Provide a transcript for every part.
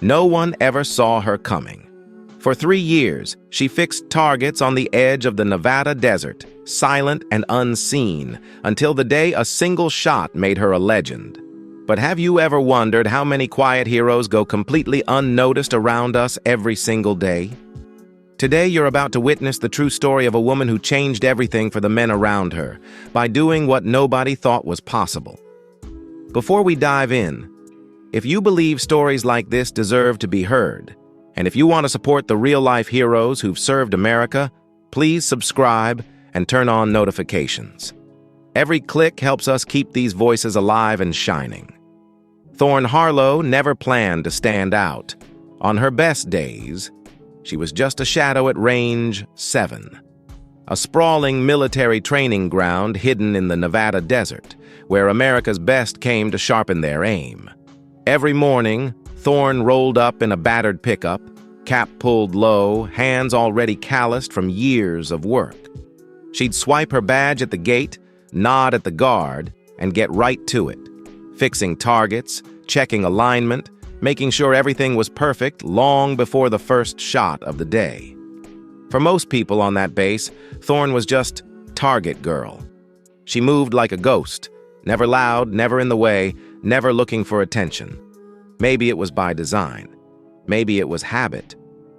No one ever saw her coming. For 3 years, she fixed targets on the edge of the Nevada desert, silent and unseen, until the day a single shot made her a legend. But have you ever wondered how many quiet heroes go completely unnoticed around us every single day? Today, you're about to witness the true story of a woman who changed everything for the men around her by doing what nobody thought was possible. Before we dive in, if you believe stories like this deserve to be heard, and if you want to support the real-life heroes who've served America, please subscribe and turn on notifications. Every click helps us keep these voices alive and shining. Thorne Harlow never planned to stand out. On her best days, she was just a shadow at Range 7, a sprawling military training ground hidden in the Nevada desert, where America's best came to sharpen their aim. Every morning, Thorne rolled up in a battered pickup, cap pulled low, hands already calloused from years of work. She'd swipe her badge at the gate, nod at the guard, and get right to it, fixing targets, checking alignment, making sure everything was perfect long before the first shot of the day. For most people on that base, Thorne was just target girl. She moved like a ghost, never loud, never in the way, never looking for attention. Maybe it was by design. Maybe it was habit.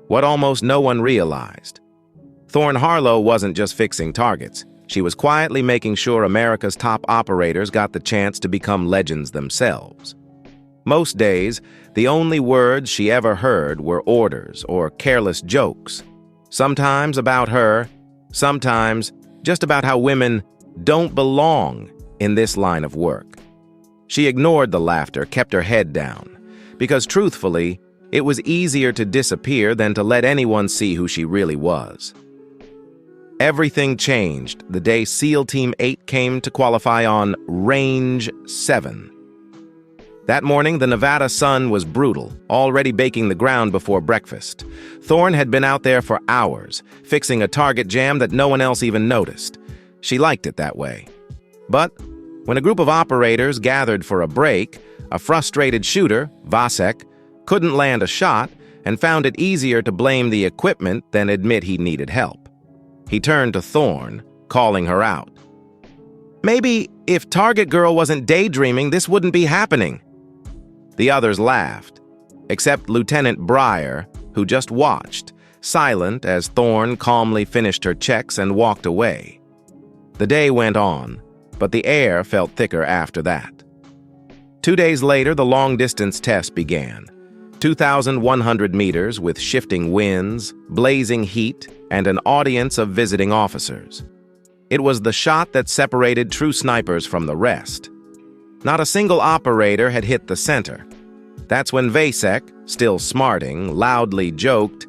What almost no one realized. Thorne Harlow wasn't just fixing targets. She was quietly making sure America's top operators got the chance to become legends themselves. Most days, the only words she ever heard were orders or careless jokes. Sometimes about her, sometimes just about how women don't belong in this line of work. She ignored the laughter, kept her head down, because truthfully, it was easier to disappear than to let anyone see who she really was. Everything changed the day SEAL Team 8 came to qualify on Range 7. That morning, the Nevada sun was brutal, already baking the ground before breakfast. Thorne had been out there for hours, fixing a target jam that no one else even noticed. She liked it that way. But when a group of operators gathered for a break, a frustrated shooter, Vasek, couldn't land a shot and found it easier to blame the equipment than admit he needed help. He turned to Thorne, calling her out. Maybe if Target Girl wasn't daydreaming, this wouldn't be happening. The others laughed, except Lieutenant Breyer, who just watched, silent as Thorne calmly finished her checks and walked away. The day went on, but the air felt thicker after that. 2 days later, the long-distance test began. 2,100 meters with shifting winds, blazing heat, and an audience of visiting officers. It was the shot that separated true snipers from the rest. Not a single operator had hit the center. That's when Vasek, still smarting, loudly joked,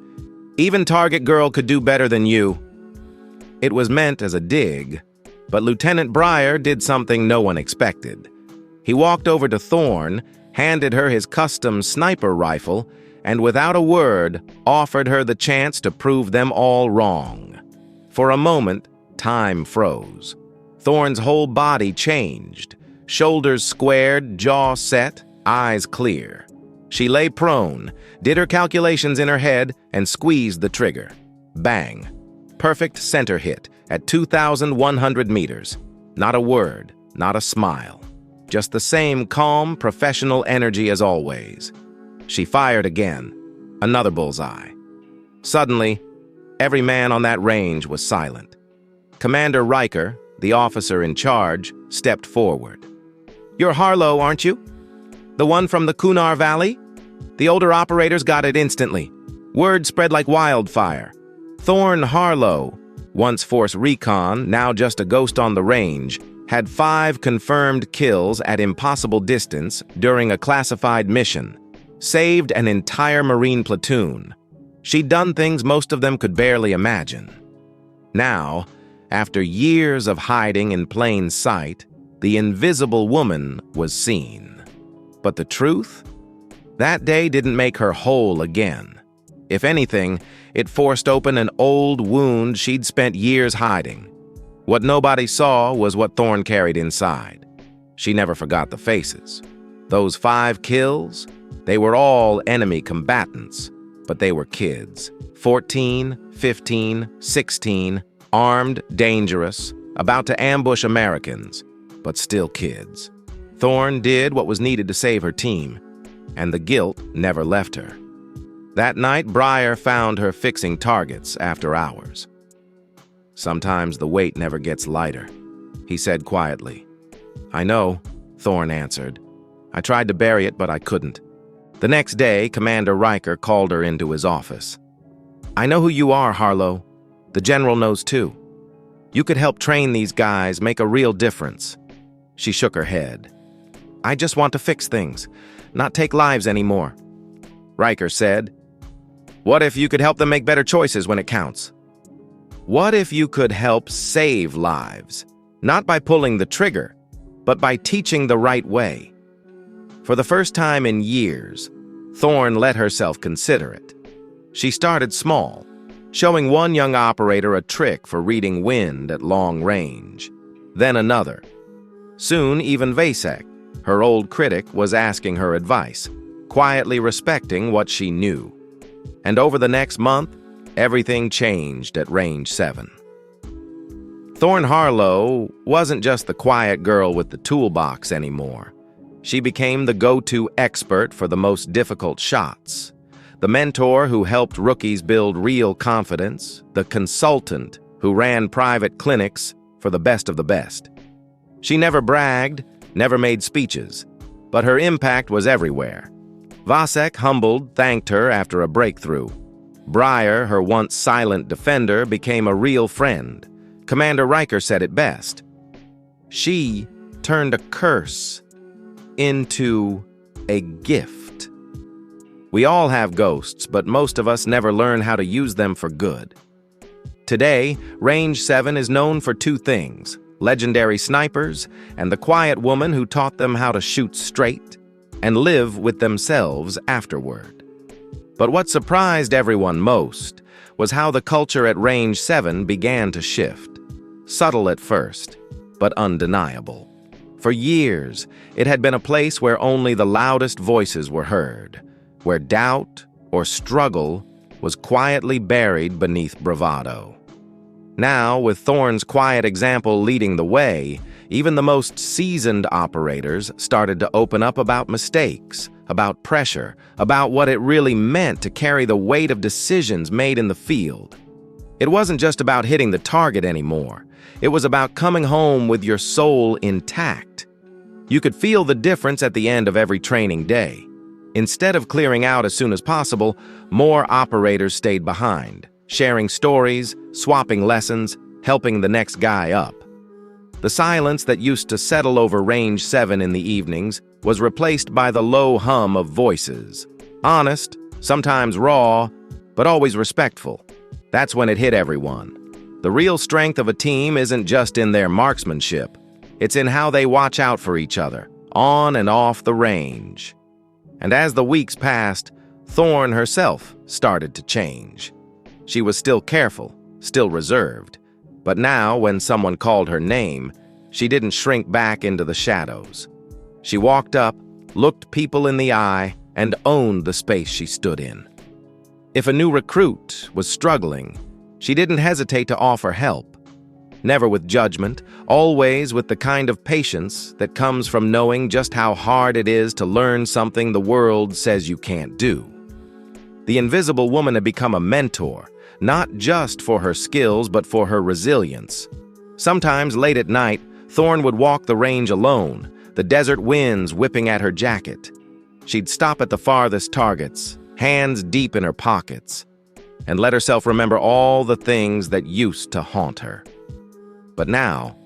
"Even Target Girl could do better than you." It was meant as a dig, but Lieutenant Breyer did something no one expected. He walked over to Thorne, handed her his custom sniper rifle, and without a word, offered her the chance to prove them all wrong. For a moment, time froze. Thorne's whole body changed. Shoulders squared, jaw set, eyes clear. She lay prone, did her calculations in her head, and squeezed the trigger. Bang. Perfect center hit at 2,100 meters. Not a word, not a smile. Just the same calm, professional energy as always. She fired again. Another bullseye. Suddenly, every man on that range was silent. Commander Riker, the officer in charge, stepped forward. "You're Harlow, aren't you? The one from the Kunar Valley?" The older operators got it instantly. Word spread like wildfire. Thorne Harlow, once Force Recon, now just a ghost on the range, had 5 confirmed kills at impossible distance during a classified mission. Saved an entire Marine platoon. She'd done things most of them could barely imagine. Now, after years of hiding in plain sight, the invisible woman was seen. But the truth? That day didn't make her whole again. If anything, it forced open an old wound she'd spent years hiding. What nobody saw was what Thorne carried inside. She never forgot the faces. Those 5 kills, They were all enemy combatants, but they were kids. 14, 15, 16, armed, dangerous, about to ambush Americans, but still kids. Thorne did what was needed to save her team, and the guilt never left her. That night, Briar found her fixing targets after hours. "Sometimes the weight never gets lighter," he said quietly. "I know," Thorne answered. "I tried to bury it, but I couldn't." The next day, Commander Riker called her into his office. "I know who you are, Harlow. The General knows too. You could help train these guys, make a real difference." She shook her head. "I just want to fix things, not take lives anymore." Riker said, "What if you could help them make better choices when it counts? What if you could help save lives, not by pulling the trigger, but by teaching the right way?" For the first time in years, Thorne let herself consider it. She started small, showing one young operator a trick for reading wind at long range, then another. Soon, even Vasek, her old critic, was asking her advice, quietly respecting what she knew. And over the next month, everything changed at Range 7. Thorne Harlow wasn't just the quiet girl with the toolbox anymore. She became the go-to expert for the most difficult shots, the mentor who helped rookies build real confidence, the consultant who ran private clinics for the best of the best. She never bragged, never made speeches, but her impact was everywhere. Vasek, humbled, thanked her after a breakthrough. Briar, her once silent defender, became a real friend. Commander Riker said it best. She turned a curse into a gift. We all have ghosts, but most of us never learn how to use them for good. Today, Range 7 is known for two things: legendary snipers and the quiet woman who taught them how to shoot straight and live with themselves afterward. But what surprised everyone most was how the culture at Range 7 began to shift. Subtle at first, but undeniable. For years, it had been a place where only the loudest voices were heard, where doubt or struggle was quietly buried beneath bravado. Now, with Thorne's quiet example leading the way, even the most seasoned operators started to open up about mistakes, about pressure, about what it really meant to carry the weight of decisions made in the field. It wasn't just about hitting the target anymore. It was about coming home with your soul intact. You could feel the difference at the end of every training day. Instead of clearing out as soon as possible, more operators stayed behind, sharing stories, swapping lessons, helping the next guy up. The silence that used to settle over Range 7 in the evenings was replaced by the low hum of voices. Honest, sometimes raw, but always respectful. That's when it hit everyone. The real strength of a team isn't just in their marksmanship. It's in how they watch out for each other, on and off the range. And as the weeks passed, Thorne herself started to change. She was still careful, still reserved. But now, when someone called her name, she didn't shrink back into the shadows. She walked up, looked people in the eye, and owned the space she stood in. If a new recruit was struggling, she didn't hesitate to offer help. Never with judgment, always with the kind of patience that comes from knowing just how hard it is to learn something the world says you can't do. The Invisible Woman had become a mentor, not just for her skills, but for her resilience. Sometimes late at night, Thorne would walk the range alone, the desert winds whipping at her jacket. She'd stop at the farthest targets, hands deep in her pockets, and let herself remember all the things that used to haunt her. But now,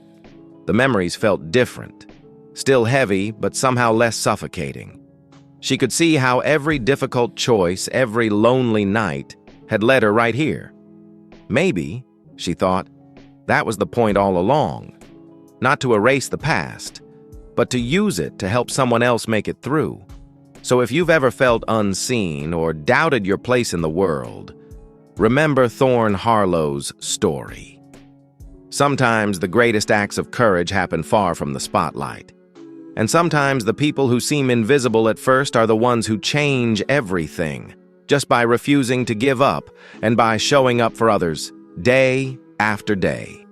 the memories felt different, still heavy, but somehow less suffocating. She could see how every difficult choice, every lonely night, had led her right here. Maybe, she thought, that was the point all along. Not to erase the past, but to use it to help someone else make it through. So if you've ever felt unseen or doubted your place in the world, remember Thorne Harlow's story. Sometimes the greatest acts of courage happen far from the spotlight. And sometimes the people who seem invisible at first are the ones who change everything, just by refusing to give up and by showing up for others, day after day.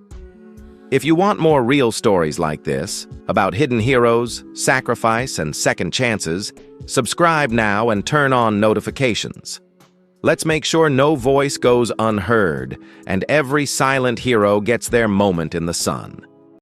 If you want more real stories like this, about hidden heroes, sacrifice, and second chances, subscribe now and turn on notifications. Let's make sure no voice goes unheard and every silent hero gets their moment in the sun.